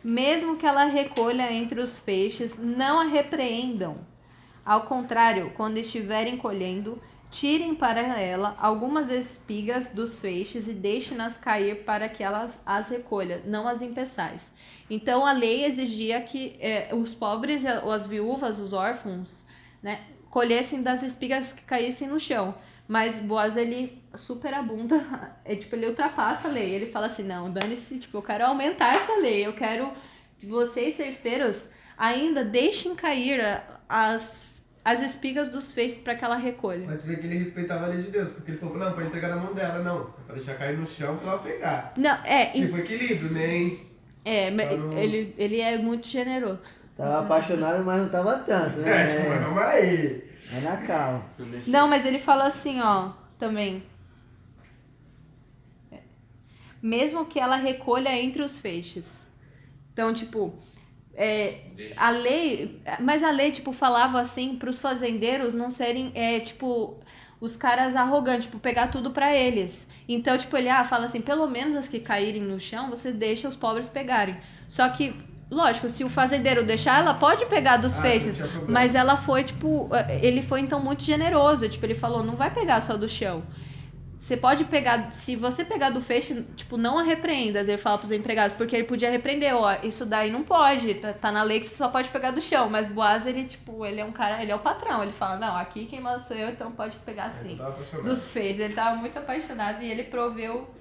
Speaker 1: Mesmo que ela recolha entre os feixes, não a repreendam. Ao contrário, quando estiverem colhendo, tirem para ela algumas espigas dos feixes e deixem-nas cair para que ela as recolha, não as impeçais. Então a lei exigia que os pobres, as viúvas, os órfãos, né, colhessem das espigas que caíssem no chão. Mas Boaz, ele superabunda, ele ultrapassa a lei. Ele fala assim, não, dane-se, eu quero aumentar essa lei. Eu quero que vocês, ceifeiros, ainda deixem cair as espigas dos feixes para que ela recolha.
Speaker 6: Mas tu vê que ele respeitava a lei de Deus, porque ele falou, não, pode entregar na mão dela, não. É pra deixar cair no chão pra ela pegar.
Speaker 1: Não,
Speaker 6: Tipo, equilíbrio, nem...
Speaker 1: ele é muito generoso.
Speaker 3: Tava apaixonado, mas não tava tanto, né?
Speaker 6: Tipo, mas vamos aí.
Speaker 3: É na calma.
Speaker 1: Não, mas ele fala assim, ó, também. Mesmo que ela recolha entre os feixes. Então, tipo, a lei... Mas a lei, falava assim pros fazendeiros não serem, os caras arrogantes, pegar tudo pra eles. Então, ele fala assim, pelo menos as que caírem no chão, você deixa os pobres pegarem. Só que, lógico, se o fazendeiro deixar, ela pode pegar dos feixes, mas ela foi, ele foi então muito generoso, ele falou, não vai pegar só do chão. Você pode pegar, se você pegar do feixe, não a repreendas, ele fala pros empregados, porque ele podia repreender, isso daí não pode, tá na lei que você só pode pegar do chão, mas Boaz, ele é um cara, ele é o patrão, ele fala, não, aqui quem manda sou eu, então pode pegar sim, dos feixes. Ele tava muito apaixonado e ele proveu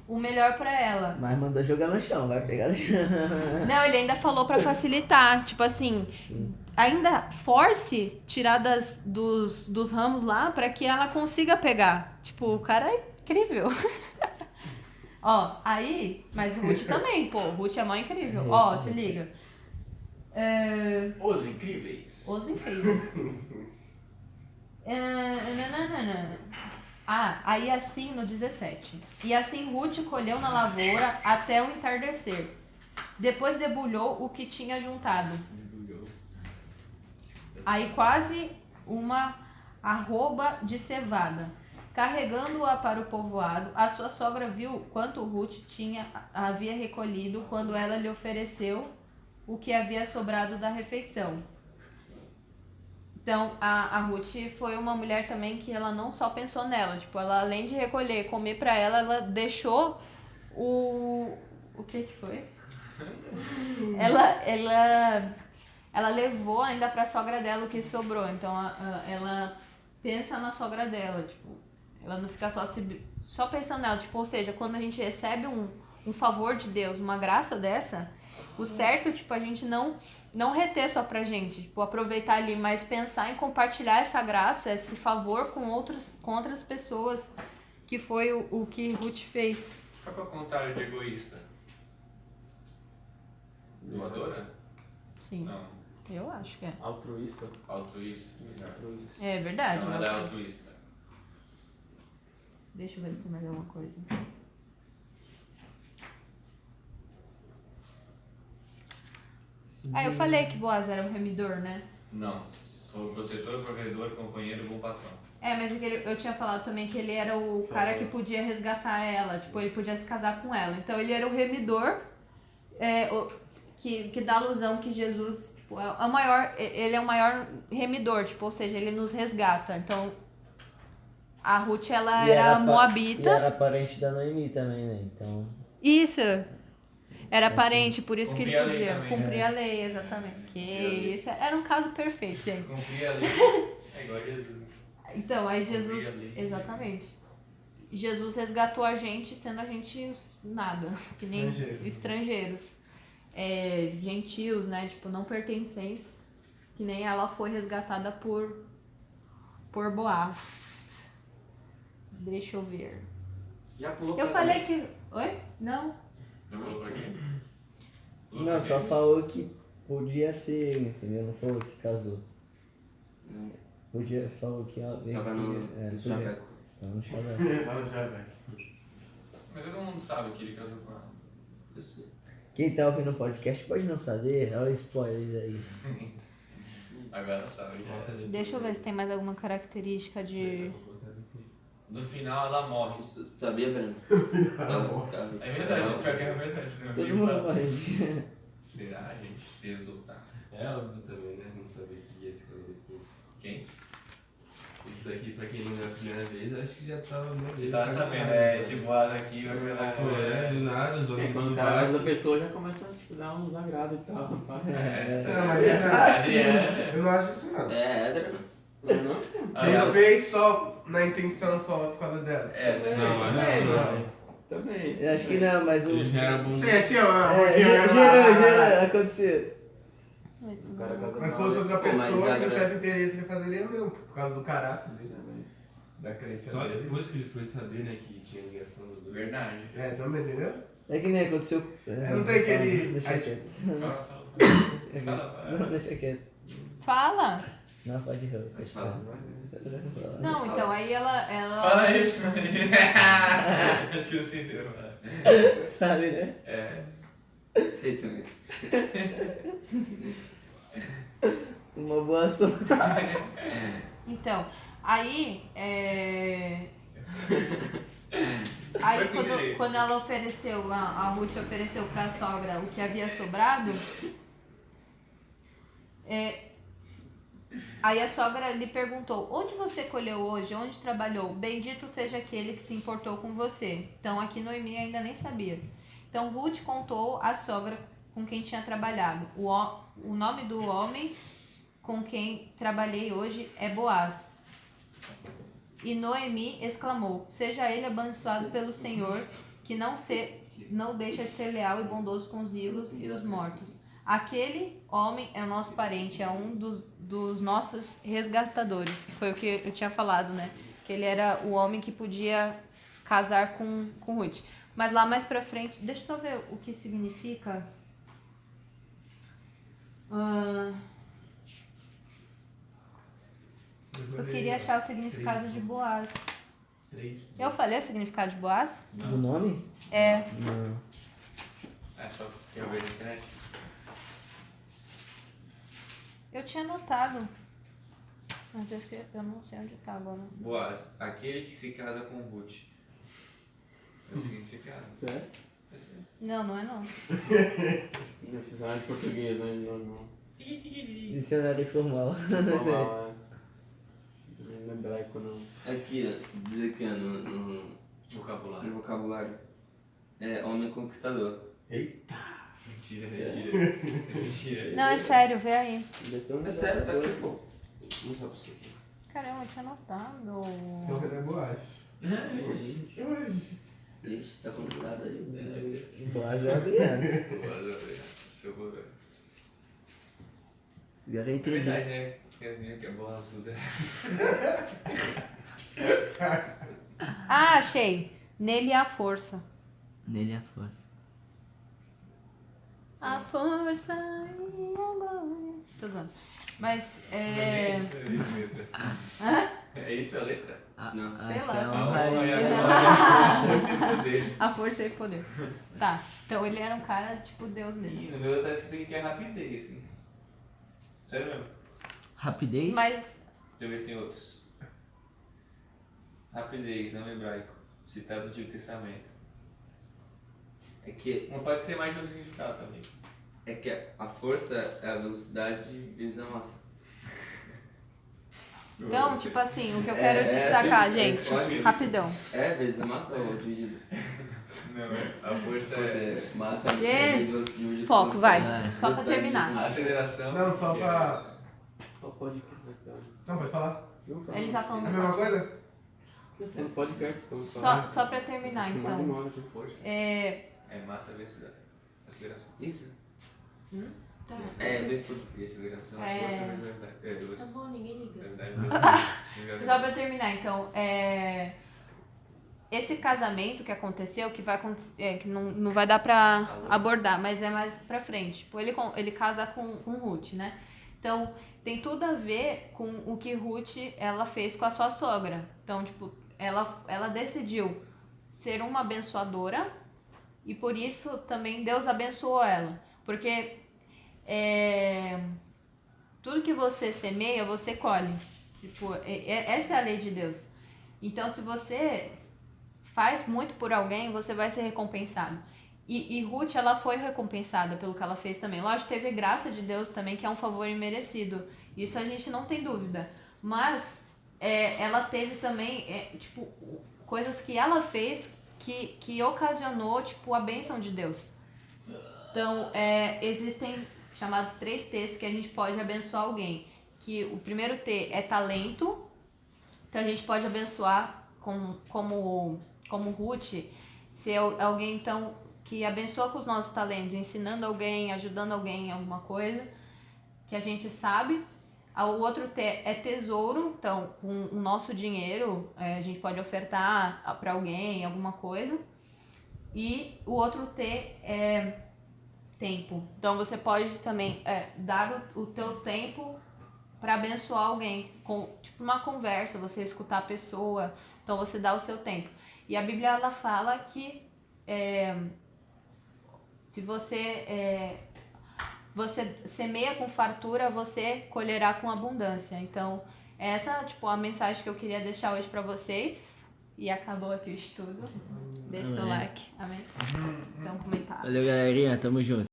Speaker 1: o melhor pra ela.
Speaker 3: Mas mandou jogar no chão, vai pegar no chão.
Speaker 1: Não, ele ainda falou pra facilitar, ainda force tirar dos ramos lá pra que ela consiga pegar. O cara é incrível. Ó, aí, mas Ruth também, Ruth é mó incrível. Ó, se liga.
Speaker 2: Os Incríveis.
Speaker 1: Os Incríveis. Aí assim, no 17. E assim Ruth colheu na lavoura até o entardecer. Depois debulhou o que tinha juntado. Aí quase uma arroba de cevada. Carregando-a para o povoado, a sua sogra viu quanto Ruth havia recolhido quando ela lhe ofereceu o que havia sobrado da refeição. Então, a Ruth foi uma mulher também que ela não só pensou nela, ela além de recolher, comer pra ela deixou o que foi? Ela levou ainda pra sogra dela o que sobrou, então ela pensa na sogra dela, ela não fica só pensando nela, ou seja, quando a gente recebe um favor de Deus, uma graça dessa, O certo, tipo, a gente não reter só pra gente, tipo, aproveitar ali, mas pensar em compartilhar essa graça, esse favor com outras pessoas, que foi o que Ruth fez.
Speaker 2: Qual que é o contrário de egoísta? Doadora?
Speaker 1: Sim,
Speaker 2: Não.
Speaker 1: eu acho que é.
Speaker 7: Altruísta.
Speaker 2: Altruísta. Exato.
Speaker 7: Altruísta.
Speaker 1: É verdade.
Speaker 2: Não, ela é altruísta.
Speaker 1: Deixa eu ver se tem mais alguma coisa. Ah, eu falei que Boaz era um remidor, né?
Speaker 2: Não. Foi protetor, provedor, companheiro e bom patrão.
Speaker 1: É, mas eu tinha falado também que ele era o cara que podia resgatar ela, tipo, ele podia se casar com ela. Então ele era o remidor, que dá alusão que Jesus, tipo, é o maior, ele é o maior remidor, tipo, ou seja, ele nos resgata. Então, a Ruth, ela
Speaker 3: E
Speaker 1: era
Speaker 3: E
Speaker 1: moabita.
Speaker 3: era parente da Noemi também, né? Então.
Speaker 1: Isso. Era parente, por isso que ele
Speaker 2: Cumpria a lei
Speaker 1: podia
Speaker 2: também,
Speaker 1: cumprir a lei, exatamente. Que
Speaker 2: Cumpria a lei.
Speaker 1: isso, era um caso perfeito, gente.
Speaker 2: Cumpria a lei. É igual a Jesus. Né?
Speaker 1: Então, aí
Speaker 2: Cumpria a
Speaker 1: Jesus,
Speaker 2: lei.
Speaker 1: exatamente. Jesus resgatou a gente, sendo a gente nada, que nem estrangeiros. Gentios, né, tipo, não pertencentes, que nem ela foi resgatada por Boaz. Deixa eu ver.
Speaker 7: Já pulou
Speaker 1: Eu
Speaker 7: pra
Speaker 1: falei que... Oi? Não?
Speaker 2: Não falou pra quem?
Speaker 3: Não, só falou que podia ser, entendeu? Não falou que casou.
Speaker 8: Não,
Speaker 3: Falou que ela veio.
Speaker 8: tava no chaveco.
Speaker 3: Tava no chaveco.
Speaker 6: Tava já, velho.
Speaker 2: Mas todo mundo sabe que ele casou com ela.
Speaker 8: Eu sei.
Speaker 3: Quem tá ouvindo o podcast pode não saber, olha o spoiler aí.
Speaker 2: Agora sabe.
Speaker 1: Deixa eu ver se tem mais alguma característica de...
Speaker 2: No final ela morre.
Speaker 8: Tu sabia, Breno?
Speaker 2: É verdade, pior que é verdade. Né?
Speaker 3: Todo mundo morre.
Speaker 2: Será, a gente se exultar?
Speaker 4: É óbvio também, né? Não saber que ia se casar depois.
Speaker 2: Quem?
Speaker 4: Isso daqui, pra quem não viu a primeira vez, acho que já tava meio.
Speaker 2: Você tava sabendo, esse Boaz aqui vai virar com
Speaker 4: É, do nada, os
Speaker 7: É,
Speaker 4: homens
Speaker 7: quando
Speaker 4: não
Speaker 7: o cara usa a
Speaker 4: batem.
Speaker 7: pessoa, já começa a tipo, dar uns agrados e tal, rapaz.
Speaker 6: Não, mas isso
Speaker 2: Adriana.
Speaker 6: eu não acho isso não.
Speaker 8: É, Éder,
Speaker 7: Não?
Speaker 6: Ele fez só na intenção só por causa dela.
Speaker 4: Não, acho que não.
Speaker 7: Também.
Speaker 3: Eu acho que não, mas o.
Speaker 4: Ele já era bom.
Speaker 6: Tinha uma
Speaker 3: Gerou, aconteceu.
Speaker 7: O cara casa
Speaker 6: Mas se
Speaker 7: com
Speaker 6: fosse
Speaker 7: ela.
Speaker 6: outra
Speaker 8: Pô, mas
Speaker 6: pessoa que
Speaker 8: agora-
Speaker 6: tivesse interesse, ele fazeria mesmo, por causa do caráter dele,
Speaker 7: Também.
Speaker 6: da crença
Speaker 4: Só
Speaker 6: dele.
Speaker 4: depois que ele foi saber, né, que tinha ligação dos dois.
Speaker 2: Verdade.
Speaker 6: É, também, entendeu?
Speaker 3: É que nem aconteceu.
Speaker 6: Não tem aquele-
Speaker 3: Deixa
Speaker 6: aí-
Speaker 3: quieto.
Speaker 2: Fala.
Speaker 3: Não, deixa quieto.
Speaker 1: Fala!
Speaker 3: Não, pode ir.
Speaker 8: Pode falar.
Speaker 1: Não, então, aí ela...
Speaker 2: Fala aí. Se você entendeu.
Speaker 3: Sabe, né?
Speaker 2: É.
Speaker 8: Sei também.
Speaker 3: Uma boa ação.
Speaker 1: Então, aí, aí quando ela ofereceu, a Ruth ofereceu pra sogra o que havia sobrado, aí a sogra lhe perguntou: onde você colheu hoje? Onde trabalhou? Bendito seja aquele que se importou com você. Então aqui Noemi ainda nem sabia. Então Ruth contou à sogra com quem tinha trabalhado. O nome do homem com quem trabalhei hoje é Boaz. E Noemi exclamou: seja ele abençoado pelo Senhor, que não deixa de ser leal e bondoso com os vivos e os mortos. Aquele homem é o nosso parente, é um dos nossos resgatadores, que foi o que eu tinha falado, né? Que ele era o homem que podia casar com Ruth. Mas lá mais pra frente, deixa eu só ver o que significa. Eu queria achar o significado de Boaz. Eu falei o significado de Boaz?
Speaker 3: Do nome?
Speaker 1: É.
Speaker 3: Não.
Speaker 2: É só que eu vejo na internet.
Speaker 1: Eu tinha anotado. Mas eu não sei onde tá agora.
Speaker 2: Boaz, aquele que se casa com Ruth. É o significado.
Speaker 7: Sério?
Speaker 1: Não, não é não.
Speaker 7: Não fizeram de português, né? Não.
Speaker 3: Dicionário informal. Não sei.
Speaker 7: Normal, é. Não é hebraico, não.
Speaker 8: Aqui, ó, diz aqui, ó, no
Speaker 2: Vocabulário.
Speaker 8: vocabulário. É homem conquistador.
Speaker 2: Mentira, mentira. Mentira.
Speaker 1: Não, é sério, vê aí.
Speaker 7: Desceu um
Speaker 8: É sério, tá aqui, pô. Não sabe você.
Speaker 1: Caramba, eu tinha anotado.
Speaker 6: Então ele é Boaz.
Speaker 8: Ixi, tá conquistado aí.
Speaker 3: Boaz é Adriano.
Speaker 2: Boaz, Adriano. Seu governo.
Speaker 3: Agora eu
Speaker 2: É
Speaker 3: entendi.
Speaker 2: verdade, né? Tem as meninas que é boa ajuda.
Speaker 1: Ah, achei. Nele há força.
Speaker 3: Nele é a força.
Speaker 1: A força e a glória. Tô zoando. Mas,
Speaker 2: É isso a letra?
Speaker 8: Não.
Speaker 1: Sei
Speaker 3: Acho
Speaker 1: lá.
Speaker 3: que é
Speaker 2: A
Speaker 3: uma
Speaker 2: honra e a
Speaker 3: rainha.
Speaker 2: glória, a força e o poder.
Speaker 1: a força e o poder. Tá. Então ele era um cara tipo Deus mesmo.
Speaker 2: Ih, no meu tá escrito que é rapidez, assim. Sério mesmo?
Speaker 3: Rapidez?
Speaker 1: Mas,
Speaker 2: Deixa eu ver se tem outros. Rapidez, nome hebraico. Citado no Antigo Testamento. Não pode ser mais de um significado também.
Speaker 8: É que a força é a velocidade vezes a massa.
Speaker 1: então, tipo assim, o que eu
Speaker 8: É,
Speaker 1: quero destacar,
Speaker 8: é
Speaker 1: gente,
Speaker 8: escolhe.
Speaker 1: rapidão.
Speaker 8: É vezes a massa ou dividido?
Speaker 2: Não, a força
Speaker 8: Força
Speaker 2: é
Speaker 8: é massa
Speaker 1: Gente,
Speaker 8: vezes dividido.
Speaker 1: Foco, vai.
Speaker 3: Vai.
Speaker 1: Só pra terminar.
Speaker 2: a aceleração.
Speaker 6: Não, só pra.
Speaker 7: Só pode.
Speaker 6: Não, pode falar.
Speaker 1: Ele tá
Speaker 6: É a
Speaker 1: falando
Speaker 6: mesma coisa?
Speaker 7: No podcast, então.
Speaker 1: só pra terminar,
Speaker 7: Mais
Speaker 1: então.
Speaker 7: uma hora de força.
Speaker 1: É,
Speaker 2: É massa vezes aceleração.
Speaker 8: Isso.
Speaker 1: tá.
Speaker 8: É, vezes por.
Speaker 2: E aceleração
Speaker 1: É.
Speaker 2: é força vezes gravidade. É,
Speaker 1: Tá
Speaker 2: velocidade.
Speaker 1: bom, ninguém liga.
Speaker 2: Gravidade.
Speaker 1: Só pra terminar, então, esse casamento que aconteceu, que vai acontecer, que não vai dar pra abordar, mas é mais pra frente. Tipo, ele casa com Ruth, né? Então, tem tudo a ver com o que Ruth, ela fez com a sua sogra. Então, tipo, ela decidiu ser uma abençoadora e por isso também Deus abençoou ela. Porque tudo que você semeia, você colhe. Tipo, essa é a lei de Deus. Então, se você faz muito por alguém, você vai ser recompensado. E Ruth, ela foi recompensada pelo que ela fez também. Lógico, teve graça de Deus também, que é um favor imerecido. Isso a gente não tem dúvida. Mas ela teve também, tipo, coisas que ela fez que ocasionou, tipo, a bênção de Deus. Então, existem chamados 3 T's que a gente pode abençoar alguém. Que o primeiro T é talento. Então, a gente pode abençoar como Ruth, ser alguém, então, que abençoa com os nossos talentos, ensinando alguém, ajudando alguém em alguma coisa que a gente sabe. O outro T é tesouro, então, com o nosso dinheiro, a gente pode ofertar para alguém alguma coisa. E o outro T é tempo. Então, você pode também dar o teu tempo para abençoar alguém, com tipo uma conversa, você escutar a pessoa, então você dá o seu tempo. E a Bíblia, ela fala que se você semeia com fartura, você colherá com abundância. Então, essa tipo a mensagem que eu queria deixar hoje para vocês. E acabou aqui o estudo. Deixa o seu like. Amém? Então, comentário.
Speaker 3: Valeu, galerinha. Tamo junto.